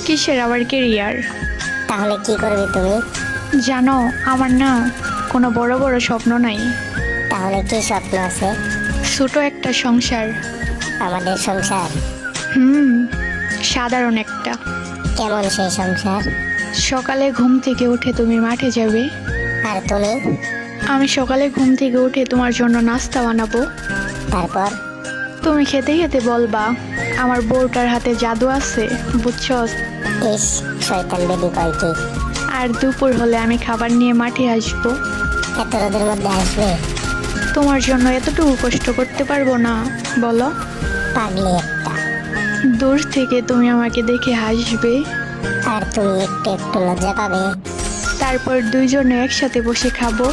কিসের আবার কেরিয়ার? তাহলে কি করবে তুমি? জানো, আমার না কোনো বড় বড় স্বপ্ন নাই। তাহলে কি স্বপ্ন আছে? ছোট একটা সংসার। আমাদের সংসার? হুম, সাধারণ একটা। কেমন সেই সংসার? সকালে ঘুম থেকে উঠে তুমি মাঠে যাবে, আর তুমি? আমি সকালে ঘুম থেকে উঠে তোমার জন্য নাস্তা বানাবো। তারপর? তুমি খেতে খেতে বলবা আমার বউটার হাতে জাদু আছে, বুঝছস? ইস, শয়তান বেবি কয় কি? আর দুপুর হলে আমি খাবার নিয়ে মাঠে আসবো। এত রোদের মধ্যে আসবে? তোমার জন্য এতটুকু কষ্ট করতে পারবো না বলো? পাগলি একটা। দূর থেকে তুমি আমাকে দেখে হাসবে, আর তুমি একটু একটু লজ্জা পাবে। তারপর দুইজনে একসাথে বসে খাবো।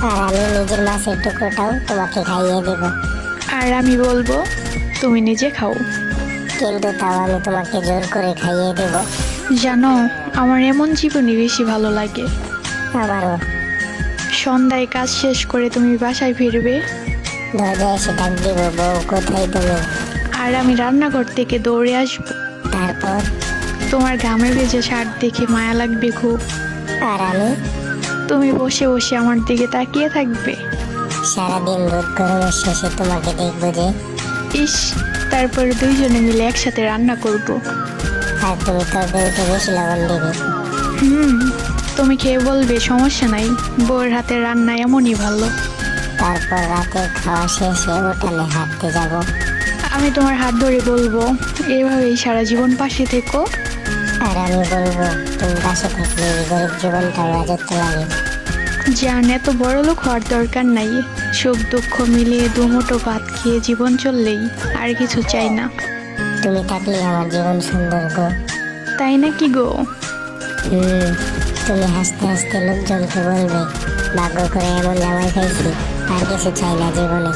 আর আমি নিজের মাছের টুকরোটাও তোমাকে খাইয়ে দেব। আর আমি বলবো তুমি নিজে খাও। কিন্তু তাও আমি তোমাকে জোর করে খাইয়ে দেব। জানো, আমার এমন জীবনই বেশি ভালো লাগে। আমারও। সন্ধ্যায় কাজ শেষ করে তুমি বাসায় ফিরবে, দরজায় এসে ডাক দিব, বউ কোথায় তুমি? আর আমি রান্নাঘর থেকে দৌড়ে আসবো। তারপর? তোমার ঘামে ভেজে শার্ট দেখে মায়া লাগবে খুব। আর আমি? তুমি বসে বসে আমার দিকে তাকিয়ে থাকবে। সারাদিন রোদ গরমের শেষে তোমাকে দেখবো যে। ইস, তারপর দুইজনে মিলে একসাথে রান্না করব। আর তুমি তরকারিতে বেশি লবণ দিবে। হুম, তুমি খেয়ে বলবে সমস্যা নাই, বউয়ের হাতের রান্না এমনই ভালো। তারপর রাতে খাওয়া শেষে উঠানে হাঁটতে যাব। আমি তোমার হাত ধরে বলবো এভাবেই সারা জীবন পাশে থেকো। আর আমি বলবো তুমি পাশে থাকলে এই গরিব জীবনটাও রাজত্ব লাগে। জান, এত বড় লোক হওয়ার দরকার নাই, সুখ দুঃখ মিলিয়ে দুমুঠো ভাত খেয়ে জীবন চললেই, আর কিছু চাই না। তুমি থাকলে আমার জীবন সুন্দর গো। তাই নাকি গো? তুমি হাসতে হাসতে লোকজনকে বলবে ভাগ্য করে এমন জামাই পাইছি, আর কিছু চাই না জীবনে।